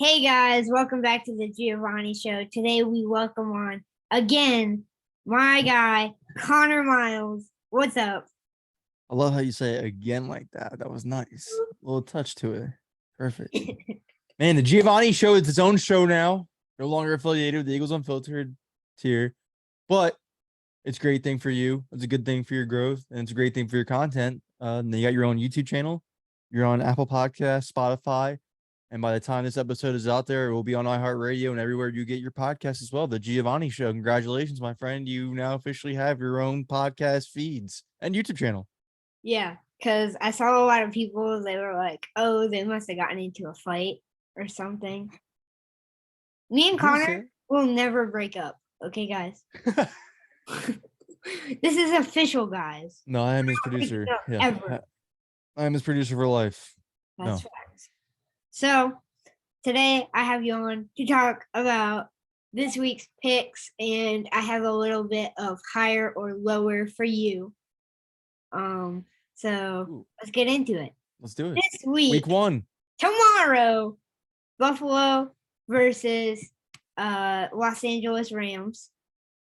Hey guys, welcome back to the Giovanni Show. Today we welcome on again my guy, Conor Myles. What's up? I love how you say it again like that. That was nice. A little touch to it. Perfect. Man, the Giovanni Show is its own show now. No longer affiliated with the Eagles Unfiltered tier. But it's a great thing for you. It's a good thing for your growth. And it's a great thing for your content. And you got your own YouTube channel. You're on Apple Podcasts, Spotify. And by the time this episode is out there, it will be on iHeartRadio and everywhere you get your podcast as well. The Giovanni Show. Congratulations, my friend. You now officially have your own podcast feeds and YouTube channel. Yeah, because I saw a lot of people, they were like, oh, they must have gotten into a fight or something. Me and Conor will never break up. Okay, guys? This is official, guys. No, I am his producer. Yeah. Ever. I am his producer for life. That's facts. So today I have you on to talk about this week's picks, and I have a little bit of higher or lower for you. So let's get into it. Let's do it. This week 1. Tomorrow, Buffalo versus Los Angeles Rams.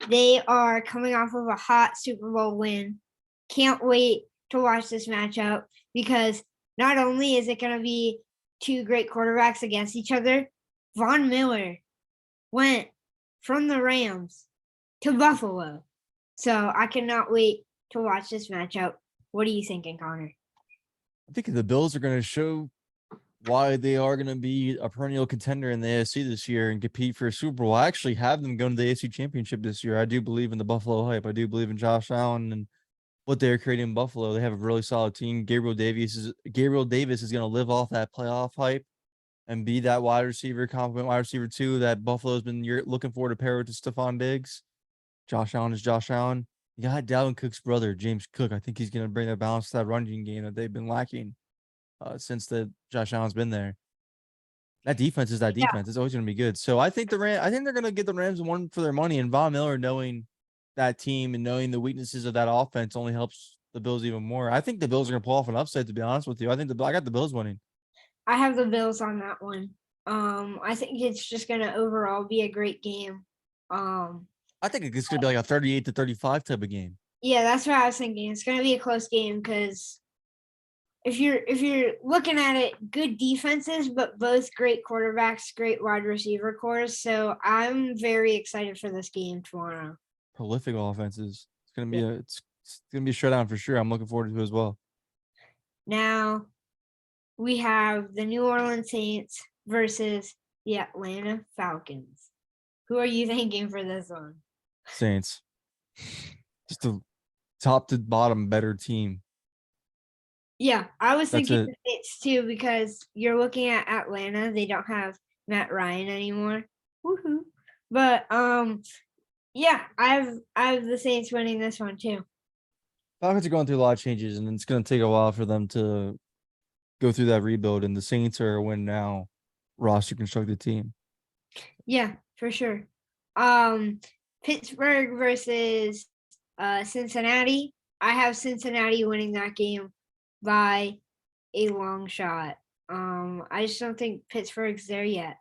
They are coming off of a hot Super Bowl win. Can't wait to watch this matchup because not only is it going to be two great quarterbacks against each other, Von Miller went from the Rams to Buffalo. So I cannot wait to watch this matchup. What are you thinking, Conor? I think the Bills are going to show why they are going to be a perennial contender in the AFC this year and compete for a Super Bowl. I actually have them going to the AFC Championship this year. I do believe in the Buffalo hype. I do believe in Josh Allen and what they're creating in Buffalo. They have a really solid team. Gabriel Davis is going to live off that playoff hype and be that wide receiver, compliment wide receiver too, that Buffalo's been looking forward to pair with Stephon Diggs. Josh Allen is Josh Allen. You got Dalvin Cook's brother, James Cook. I think he's going to bring that balance to that running game that they've been lacking since Josh Allen's been there. That defense is that defense. It's always going to be good. So I think they're going to get the Rams one for their money. And Von Miller, knowing that team and knowing the weaknesses of that offense, only helps the Bills even more. I think the Bills are going to pull off an upset. To be honest with you, I got the Bills winning. I have the Bills on that one. I think it's just going to overall be a great game. I think it's going to be like a 38-35 type of game. Yeah, that's what I was thinking. It's going to be a close game because if you're looking at it, good defenses, but both great quarterbacks, great wide receiver cores. So I'm very excited for this game tomorrow. Prolific offenses. It's going to be it's going to be a showdown for sure. I'm looking forward to it as well. Now we have the New Orleans Saints versus the Atlanta Falcons. Who are you thinking for this one? Saints. Just a top to bottom better team. Yeah, I was thinking the Saints too because you're looking at Atlanta. They don't have Matt Ryan anymore. Woohoo! But yeah, I have the Saints winning this one too. Falcons are going through a lot of changes, and it's going to take a while for them to go through that rebuild. And the Saints are a win now roster constructed team. Yeah, for sure. Pittsburgh versus Cincinnati. I have Cincinnati winning that game by a long shot. I just don't think Pittsburgh's there yet.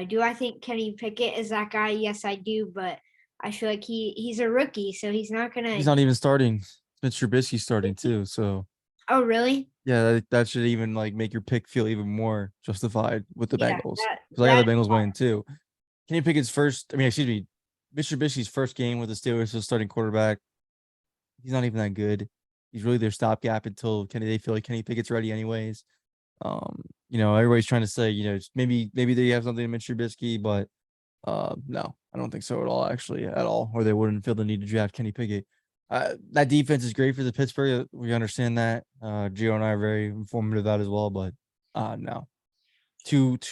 Do I think Kenny Pickett is that guy? Yes, I do, but I feel like he's a rookie, so he's not gonna. He's not even starting. Mitch Trubisky's starting too. So. Oh really? Yeah, that should even make your pick feel even more justified with the Bengals. Because I got the Bengals winning too. Kenny Pickett's Mitch Trubisky's first game with the Steelers as starting quarterback. He's not even that good. He's really their stopgap until they feel like Kenny Pickett's ready anyways. Everybody's trying to say, maybe they have something to Mitch Trubisky, but no, I don't think so at all, or they wouldn't feel the need to draft Kenny Pickett. That defense is great for the Pittsburgh. We understand that. Gio and I are very informative about as well, but no, too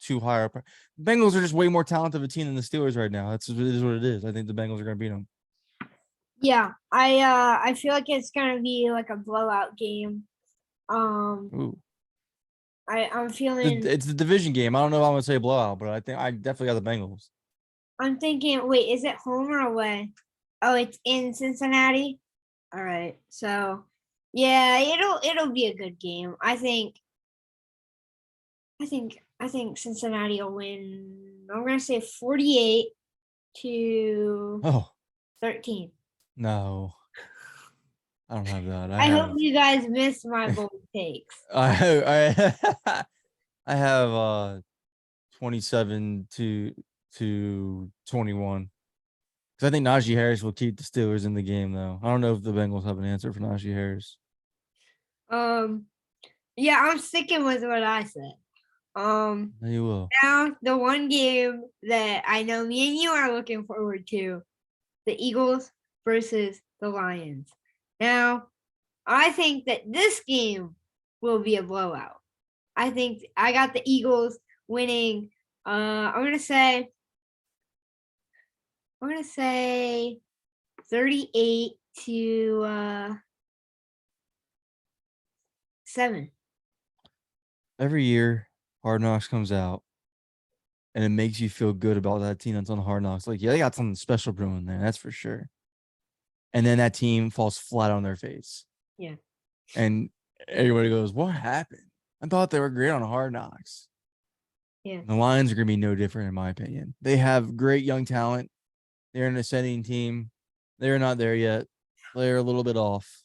high up. Bengals are just way more talented of a team than the Steelers right now. It is what it is. I think the Bengals are going to beat them. Yeah, I feel like it's going to be like a blowout game. Ooh. I'm feeling it's the division game. I don't know if I'm going to say blowout, but I think I definitely got the Bengals. I'm thinking, wait, is it home or away? Oh, it's in Cincinnati. All right, so yeah, it'll be a good game. I think I think Cincinnati will win. I'm gonna say 48 to Oh 13. no, I don't have that. I hope you guys missed my bold takes. I I have 27 to 21. Because I think Najee Harris will keep the Steelers in the game, though. I don't know if the Bengals have an answer for Najee Harris. Yeah, I'm sticking with what I said. No, you will. Now the one game that I know me and you are looking forward to, the Eagles versus the Lions. Now, I think that this game will be a blowout. I think I got the Eagles winning. I'm gonna say 38 to 7. Every year, Hard Knocks comes out, and it makes you feel good about that team that's on Hard Knocks. Like, yeah, they got something special brewing there, that's for sure. And then that team falls flat on their face. Yeah. And everybody goes, "What happened? I thought they were great on Hard Knocks." Yeah. The Lions are going to be no different, in my opinion. They have great young talent. They're an ascending team. They're not there yet. They're a little bit off.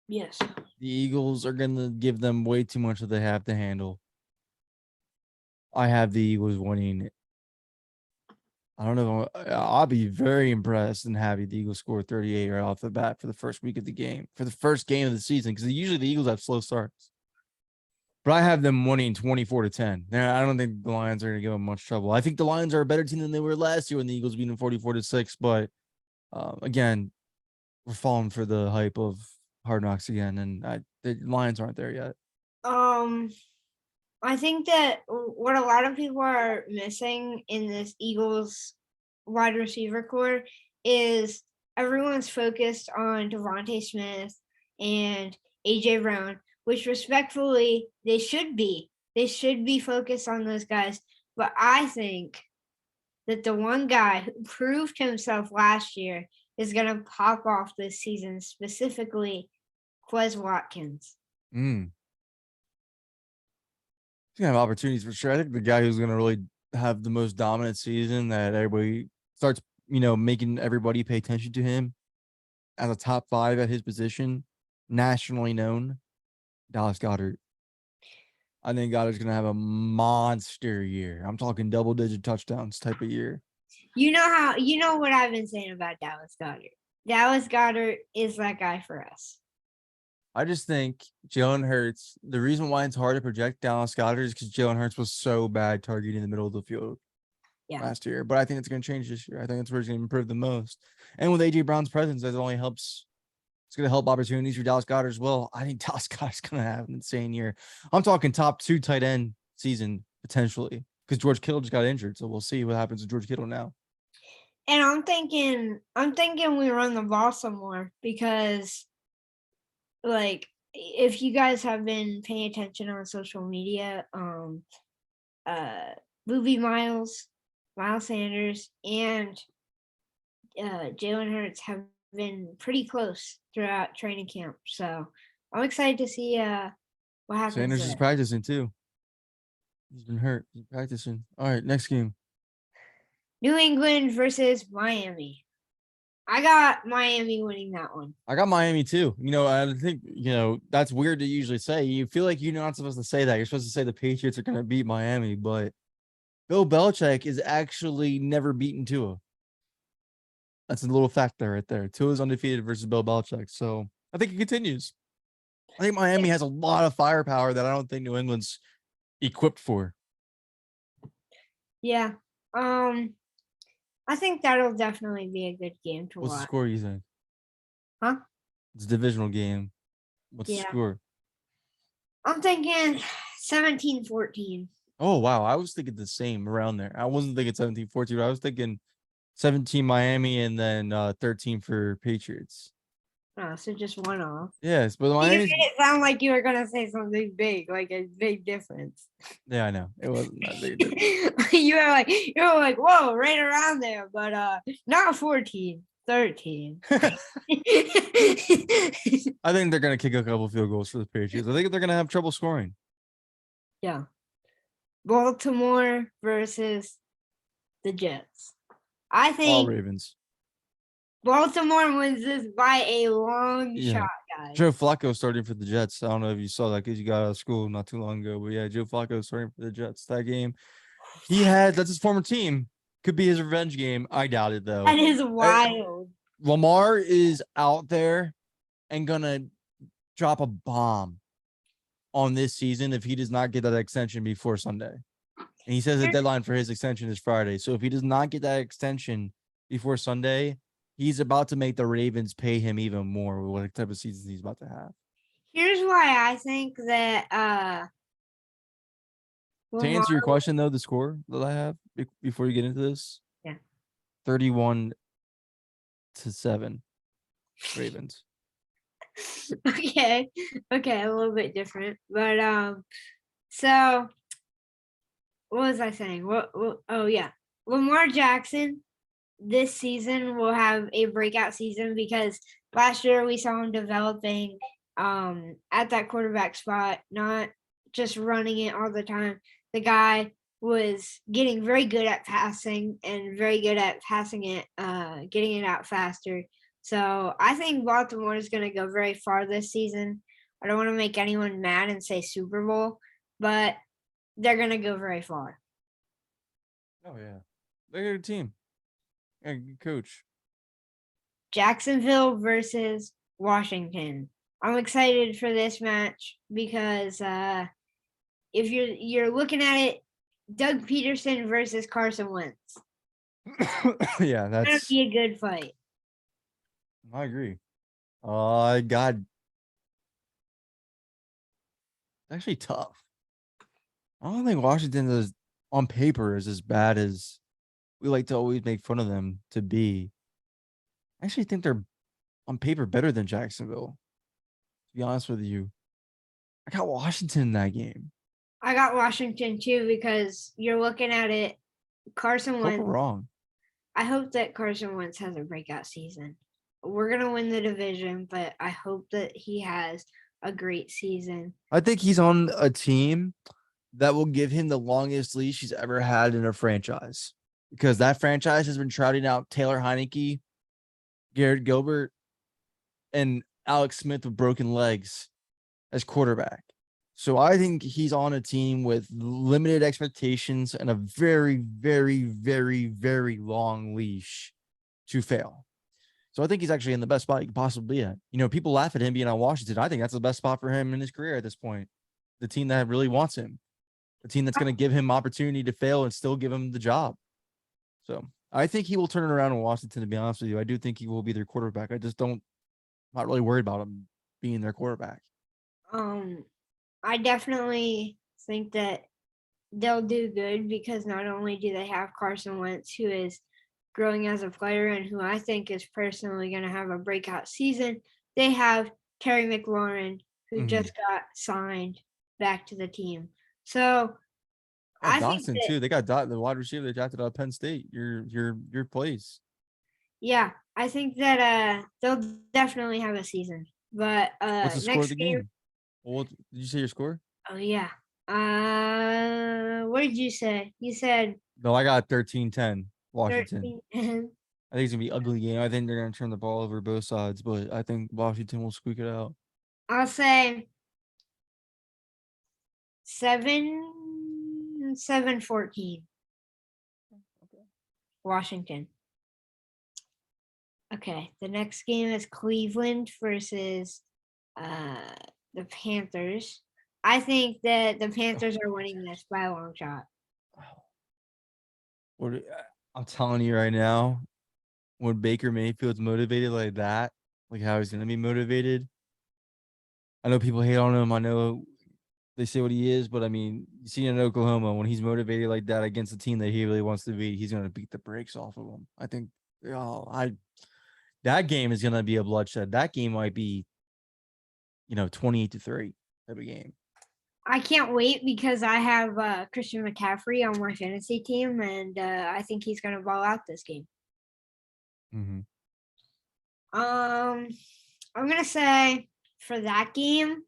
Yes. The Eagles are going to give them way too much that they have to handle. I have the Eagles winning. I don't know. I'll be very impressed and happy the Eagles score 38 right off the bat for the first week of the game, for the first game of the season, because usually the Eagles have slow starts. But I have them winning 24 to 10. Now, I don't think the Lions are going to give them much trouble. I think the Lions are a better team than they were last year when the Eagles beat them 44 to 6. But again, we're falling for the hype of Hard Knocks again, and the Lions aren't there yet. I think that what a lot of people are missing in this Eagles wide receiver core is everyone's focused on Devontae Smith and AJ Brown, which respectfully they should be. They should be focused on those guys. But I think that the one guy who proved himself last year is going to pop off this season, specifically Quez Watkins. He's gonna have opportunities for sure. I think the guy who's gonna really have the most dominant season that everybody starts, making everybody pay attention to him as a top 5 at his position, nationally known, Dallas Goedert. I think Goddard's gonna have a monster year. I'm talking double-digit touchdowns type of year. You know what I've been saying about Dallas Goedert. Dallas Goedert is that guy for us. I just think Jalen Hurts, the reason why it's hard to project Dallas Goedert is because Jalen Hurts was so bad targeting the middle of the field last year. But I think it's going to change this year. I think that's where it's going to improve the most. And with A.J. Brown's presence, that only helps. It's going to help opportunities for Dallas Goedert as well. I think Dallas Goedert's going to have an insane year. I'm talking top 2 tight end season potentially because George Kittle just got injured. So we'll see what happens with George Kittle now. And I'm thinking we run the ball some more because, like, if you guys have been paying attention on social media, Myles Sanders, and Jalen Hurts have been pretty close throughout training camp. So I'm excited to see what happens. Sanders is practicing too. He's been hurt. He's practicing. All right, next game. New England versus Miami. I got Miami winning that one. I got Miami too. I think, that's weird to usually say. You feel like you're not supposed to say that. You're supposed to say the Patriots are going to beat Miami, but Bill Belichick is actually never beaten Tua. That's a little fact there right there. Tua is undefeated versus Bill Belichick. So I think it continues. I think Miami has a lot of firepower that I don't think New England's equipped for. Yeah. I think that'll definitely be a good game to watch. What's the score, you think? Huh? It's a divisional game. What's the score? I'm thinking 17-14. Oh, wow. I was thinking the same around there. I wasn't thinking 17-14. I was thinking 17 Miami and then 13 for Patriots. Oh, so just one off. Yes, but Miami. You made it sound like you were gonna say something big, like a big difference. Yeah, I know. It wasn't that big difference. you were like, whoa, right around there, but not 14, 13. I think they're gonna kick a couple field goals for the Patriots. I think they're gonna have trouble scoring. Yeah. Baltimore versus the Jets. I All think Ravens. Baltimore wins this by a long Yeah. shot, guys. Joe Flacco starting for the Jets. I don't know if you saw that because you got out of school not too long ago, but yeah, Joe Flacco starting for the Jets. That game, that's his former team. Could be his revenge game. I doubt it though. That is wild. Lamar is out there and gonna drop a bomb on this season if he does not get that extension before Sunday. And he says the deadline for his extension is Friday. So if he does not get that extension before Sunday, he's about to make the Ravens pay him even more with what type of season he's about to have. Here's why I think that To answer your question, though, the score that I have before you get into this, 31-7, Ravens. Okay, a little bit different, but so what was I saying? What? Oh yeah, Lamar Jackson this season will have a breakout season because last year we saw him developing at that quarterback spot, not just running it all the time. The guy was getting very good at passing and very good at passing it, getting it out faster. So I think Baltimore is going to go very far this season. I don't want to make anyone mad and say Super Bowl, but they're going to go very far. Oh, yeah. They're a good team. Yeah, good coach. Jacksonville versus Washington. I'm excited for this match because if you're looking at it, Doug Peterson versus Carson Wentz. Yeah, that's gonna be a good fight. I agree. God, actually tough. I don't think Washington is on paper is as bad as we like to always make fun of them to be. I actually think they're on paper better than Jacksonville. To be honest with you, I got Washington in that game. I got Washington too because you're looking at it. Carson Wentz. Wrong. I hope that Carson Wentz has a breakout season. We're gonna win the division, but I hope that he has a great season. I think he's on a team that will give him the longest leash he's ever had in a franchise because that franchise has been trotting out Taylor Heineke, Garrett Gilbert, and Alex Smith with broken legs as quarterback. So I think he's on a team with limited expectations and a very, very, very, very long leash to fail. So I think he's actually in the best spot he could possibly be at. You know, people laugh at him being on Washington. I think that's the best spot for him in his career at this point. The team that really wants him, the team that's going to give him opportunity to fail and still give him the job. So I think he will turn it around in Washington, to be honest with you. I do think he will be their quarterback. I just don't, not really worried about him being their quarterback. I definitely think that they'll do good because not only do they have Carson Wentz, who is growing as a player and who I think is personally going to have a breakout season, they have Terry McLaurin, who just got signed back to the team. So I Dawson think that, too. They got the wide receiver they drafted out of Penn State. Your place. Yeah, I think that they'll definitely have a season. But What's the score of the game? Well, did you say your score? Oh yeah. What did you say? You said No, I got 13-10 Washington. 13. I think it's gonna be an ugly game. I think they're gonna turn the ball over both sides, but I think Washington will squeak it out. I'll say 7-14. Okay. Washington. Okay, the next game is Cleveland versus the Panthers. I think that the Panthers are winning this by a long shot. I'm telling you right now, when Baker Mayfield's motivated like that, like how he's gonna be motivated. I know people hate on him. I know they say what he is, but I mean, you see in Oklahoma, when he's motivated like that against a team that he really wants to beat, he's gonna beat the brakes off of them. I think that game is gonna be a bloodshed. That game might be, 28-3 type of game. I can't wait because I have Christian McCaffrey on my fantasy team, and I think he's going to ball out this game. Mm-hmm. I'm going to say for that game,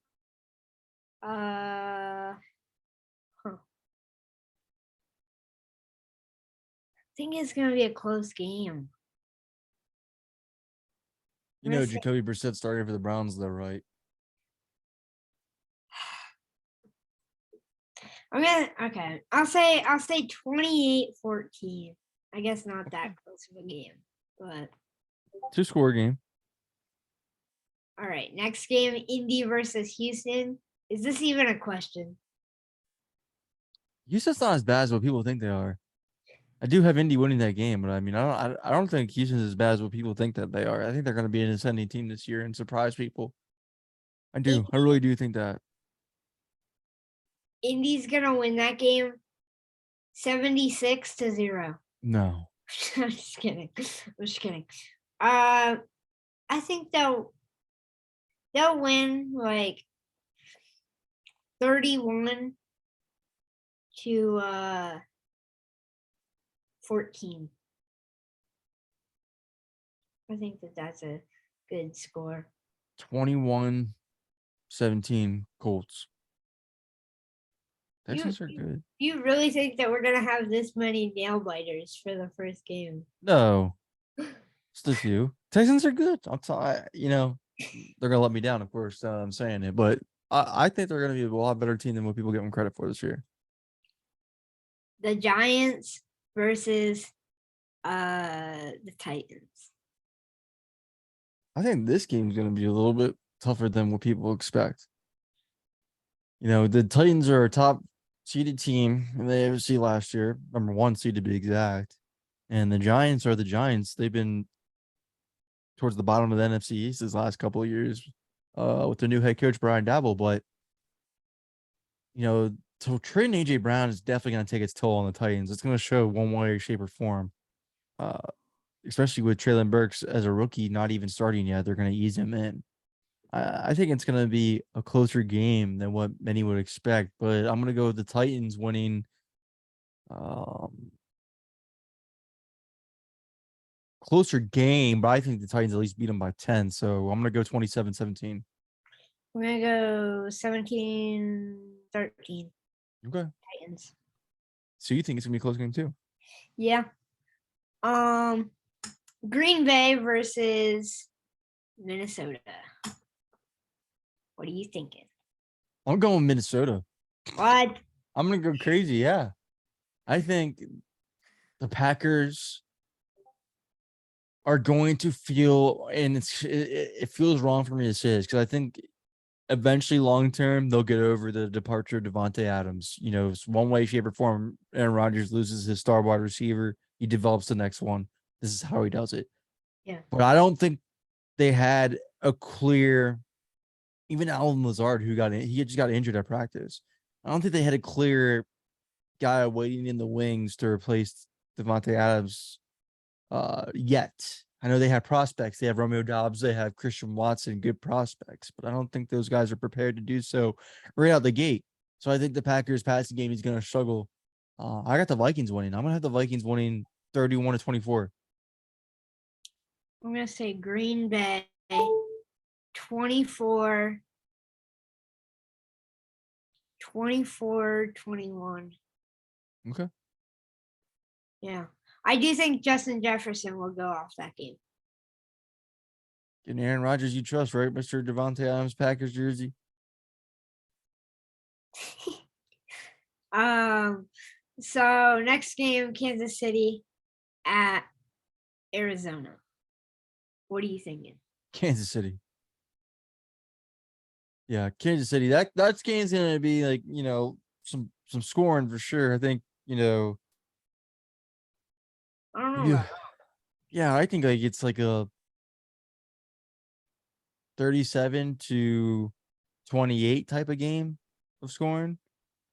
think it's gonna be a close game. You know, Jacoby Brissett starting for the Browns, though, right? Okay. I'll say 28-14. I guess not that close of a game, but 2-score game. all right. Next game, Indy versus Houston. Is this even a question? Houston's not as bad as what people think they are. I do have Indy winning that game, but I mean, I don't think Houston's as bad as what people think that they are. I think they're going to be an ascending team this year and surprise people. I do. I really do think that. Indy's gonna win that game 76-0. No. I'm just kidding. I think they'll win like 31-14. I think that's a good score. 21-17 Colts. Texans are good. You really think that we're gonna have this many nail biters for the first game? No. Just a few. Texans are good. I'll tell you know, they're gonna let me down, of course. I'm saying it, but I think they're gonna be a lot better team than what people give them credit for this year. The Giants versus the Titans. I think this game's gonna be a little bit tougher than what people expect. You know, the Titans are a top seeded team in the AFC last year, number 1 seed to be exact. And the Giants are the Giants. They've been towards the bottom of the NFC East this last couple of years with their new head coach, Brian Dabble. But, you know, so trading A.J. Brown is definitely going to take its toll on the Titans. It's going to show one way, shape, or form, especially with Treylon Burks as a rookie not even starting yet. They're going to ease him in. I think it's going to be a closer game than what many would expect, but I'm going to go with the Titans winning closer game, but I think the Titans at least beat them by 10. So I'm going to go 27-17. We're going to go 17-13. Okay. Titans. So you think it's going to be a close game too? Yeah. Green Bay versus Minnesota. What are you thinking? I'm going Minnesota. What? I'm going to go crazy, yeah. I think the Packers are going to feel, and it feels wrong for me to say this, because I think eventually long term they'll get over the departure of Devontae Adams. You know, one way, shape, or form, Aaron Rodgers loses his star wide receiver, he develops the next one. This is how he does it. Yeah. But I don't think they had a clear, even Alan Lazard, who he just got injured at practice. I don't think they had a clear guy waiting in the wings to replace Devontae Adams yet. I know they have prospects. They have Romeo Doubs. They have Christian Watson, good prospects, but I don't think those guys are prepared to do so right out the gate. So I think the Packers passing game is going to struggle. I got the Vikings winning. I'm going to have the Vikings winning 31-24. I'm going to say Green Bay 24-21. Okay. Yeah. I do think Justin Jefferson will go off that game. Getting Aaron Rodgers you trust, right, Mr. Devontae Adams Packers jersey? So next game, Kansas City at Arizona. What are you thinking? Kansas City. Yeah, Kansas City. That game's gonna be like, you know, some scoring for sure. I think, you know. I don't know. Yeah, I think like it's like a 37-28 type of game of scoring.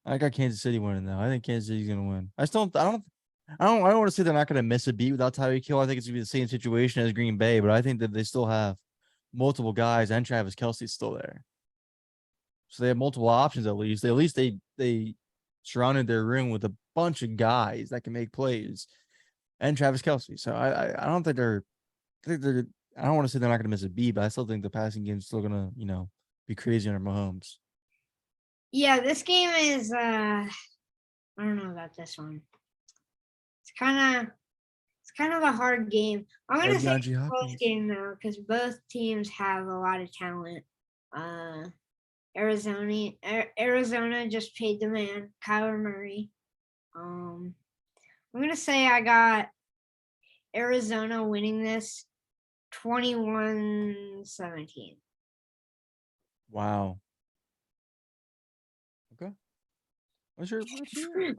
I got Kansas City winning though. I think Kansas City's gonna win. I don't want to say they're not gonna miss a beat without Tyreek Hill. I think it's gonna be the same situation as Green Bay, but I think that they still have multiple guys and Travis Kelce's still there. So they have multiple options at least. They surrounded their room with a bunch of guys that can make plays. And Travis Kelce. So I don't think they're I don't want to say they're not gonna miss a beat, but I still think the passing game's still gonna, you know, be crazy under Mahomes. Yeah, this game is I don't know about this one. It's kind of kind of a hard game. I'm gonna say DeAndre it's a close Hopkins. game though, because both teams have a lot of talent. Arizona just paid the man, Kyler Murray. I'm gonna say I got Arizona winning this 21-17. Wow. Okay. What's your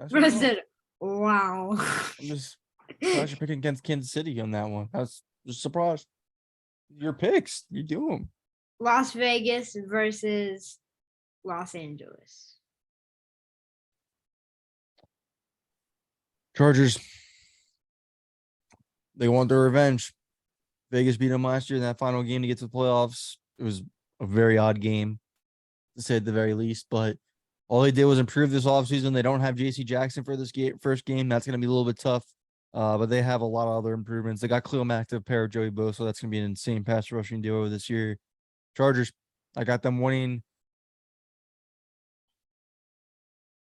Bro thought? said, wow. I'm just surprised you're picking against Kansas City on that one. That's just surprised. Your picks, you do them. Las Vegas versus Los Angeles. Chargers. They want their revenge. Vegas beat them last year in that final game to get to the playoffs. It was a very odd game, to say at the very least. But all they did was improve this offseason. They don't have J.C. Jackson for this first game. That's going to be a little bit tough. But they have a lot of other improvements. They got Khalil Mack to pair with Joey Bosa. That's going to be an insane pass rushing duo this year. Chargers, I got them winning.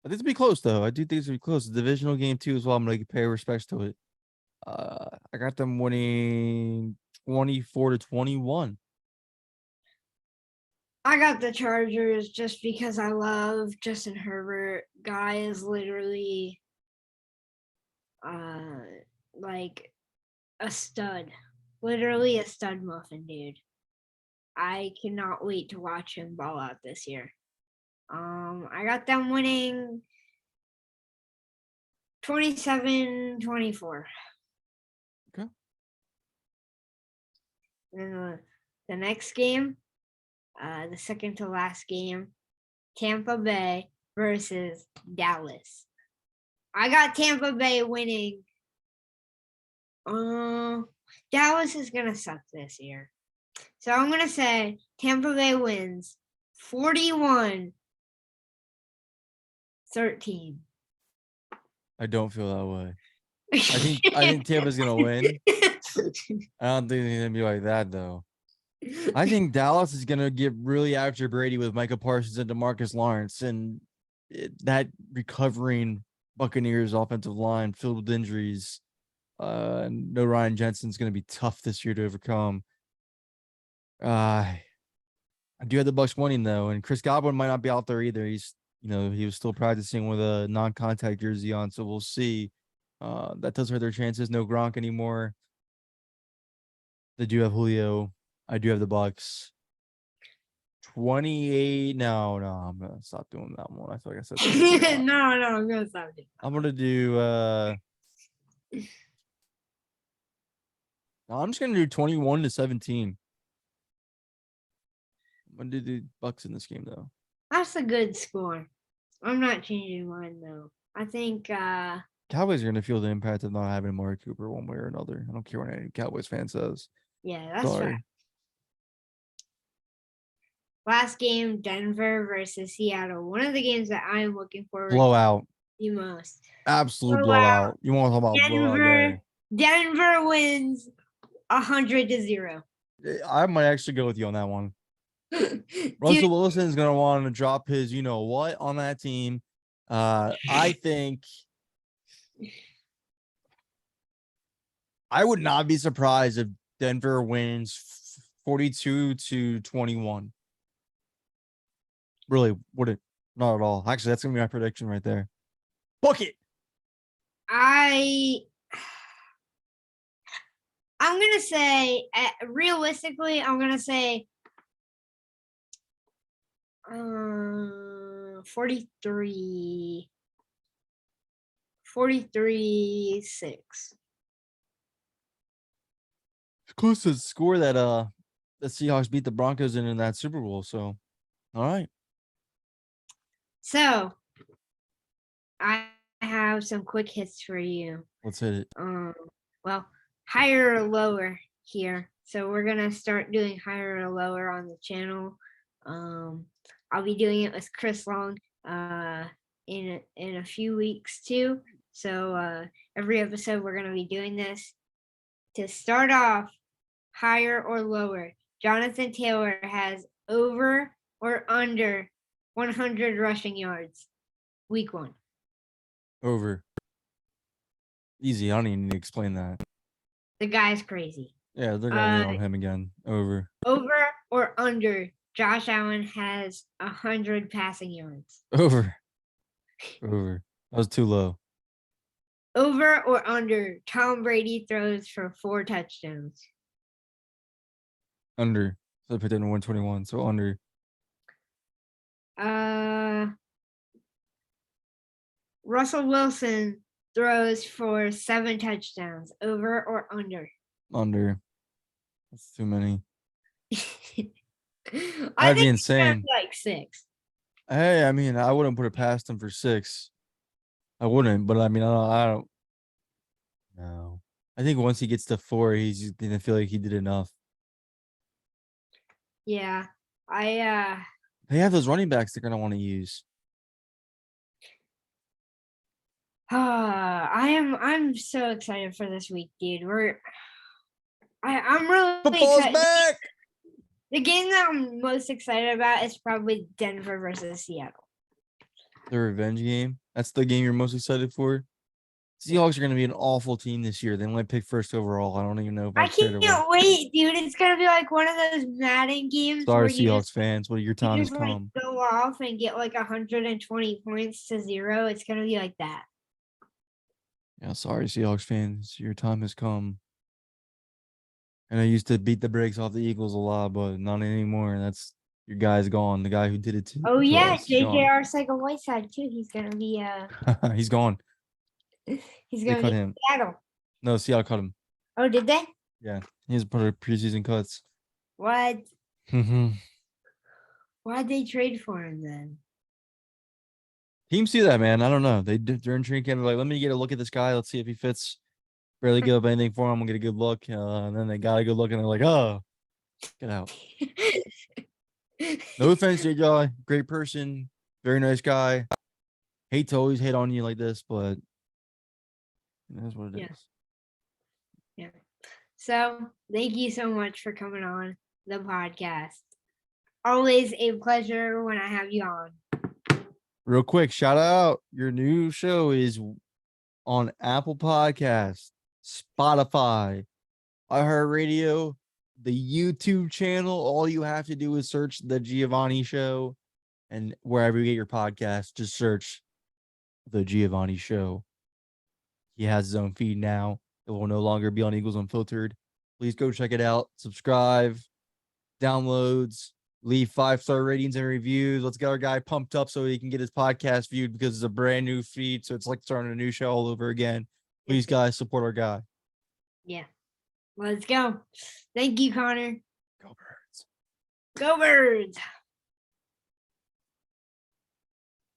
I think it's going to be close, though. I do think it's going to be close. It's a divisional game, too, as well. I'm going to pay respects to it. I got them winning 24-21. I got the Chargers just because I love Justin Herbert. Guy is literally like a stud. Literally a stud muffin, dude. I cannot wait to watch him ball out this year. I got them winning 27-24. Okay. And the next game, the second to last game, Tampa Bay versus Dallas. I got Tampa Bay winning. Dallas is gonna suck this year. So I'm gonna say Tampa Bay wins 41-13. I don't feel that way. I think Tampa's gonna win. I don't think it's gonna be like that though. I think Dallas is gonna get really after Brady with Micah Parsons and DeMarcus Lawrence, and that recovering Buccaneers offensive line filled with injuries. No Ryan Jensen's gonna be tough this year to overcome. I do have the Bucks winning though, and Chris Godwin might not be out there either. He was still practicing with a non-contact jersey on, so we'll see. That does hurt their chances. No Gronk anymore. They do have Julio. I do have the Bucks. 28. No, I'm gonna stop doing that one. I feel like I said something. No, I'm gonna stop it. I'm gonna do no, I'm just gonna do 21-17. I'm gonna do the Bucks in this game though. That's a good score. I'm not changing mine though. I think Cowboys are gonna feel the impact of not having Amari Cooper one way or another. I don't care what any Cowboys fan says. yeah, that's Sorry. fair. Last game, Denver versus Seattle. One of the games that I am looking forward Blowout. to the most. Absolute blowout. You want to talk about blowout there? Denver wins 100-0. I might actually go with you on that one. Russell Wilson is going to want to drop his you know what on that team. I think I would not be surprised if Denver wins 42-21. Really wouldn't. Not at all. Actually, that's going to be my prediction right there. Book it. I'm going to say, realistically, I'm going to say 43-6. Close to the score that the Seahawks beat the Broncos in that Super Bowl. So, all right. So, I have some quick hits for you. Let's hit it. Well, higher or lower here. So we're gonna start doing higher or lower on the channel. I'll be doing it with Chris Long in a few weeks too. So every episode we're gonna be doing this. To start off, higher or lower, Jonathan Taylor has over or under 100 rushing yards week 1. Over. Easy. I don't even need to explain that. The guy's crazy. Yeah, they're gonna lean on him again. Over. Over or under? Josh Allen has 100 passing yards. Over. Over. That was too low. Over or under? Tom Brady throws for 4 touchdowns. Under. So I put that in 121. So under. Russell Wilson throws for 7 touchdowns. Over or under? Under. That's too many. I That'd be think it's gonna insane. be like 6. Hey, I mean, I wouldn't put it past him for 6. I wouldn't, but I mean, I don't. No. I think once he gets to 4, he's just gonna feel like he did enough. Yeah. They have those running backs they're gonna want to use. I'm so excited for this week, dude. I'm really Football's excited. back. The game that I'm most excited about is probably Denver versus Seattle. The revenge game. That's the game you're most excited for. Seahawks are going to be an awful team this year. They only picked first overall. I don't even know if I I cared to can't wait, dude. It's gonna be like one of those Madden games Sorry, where you Seahawks fans. Well, your time has just come. like go off and get like 120 points to 0. It's gonna be like that. Yeah, sorry, Seahawks fans. Your time has come. And I used to beat the brakes off the Eagles a lot, but not anymore. That's your guy's gone. The guy who did it to Oh yeah, us, he's JJ Arcega-Whiteside too. He's gonna be gone. He's gone. he's They gonna cut be him. Seattle. No, Seattle cut him. Oh, did they? Yeah, he's part of preseason cuts. What? Mm-hmm. Why'd they trade for him then? Teams see that, man. I don't know. During training camp, they're like, let me get a look at this guy. Let's see if he fits. Barely give up anything for him. We'll get a good look. And then they got a good look, and they're like, oh, get out. No offense to your guy. Great person. Very nice guy. Hate to always hate on you like this, but that's what it is. Yeah. So thank you so much for coming on the podcast. Always a pleasure when I have you on. Real quick, shout out. Your new show is on Apple Podcasts, Spotify, iHeartRadio, the YouTube channel. All you have to do is search the Giovanni Show, and wherever you get your podcast, just search the Giovanni Show. He has his own feed now. It will no longer be on Eagles Unfiltered. Please go check it out. Subscribe, downloads, leave 5-star ratings and reviews. Let's get our guy pumped up so he can get his podcast viewed, because it's a brand new feed. So it's like starting a new show all over again. Please, guys, support our guy. Yeah. Let's go. Thank you, Connor. Go Birds. Go Birds.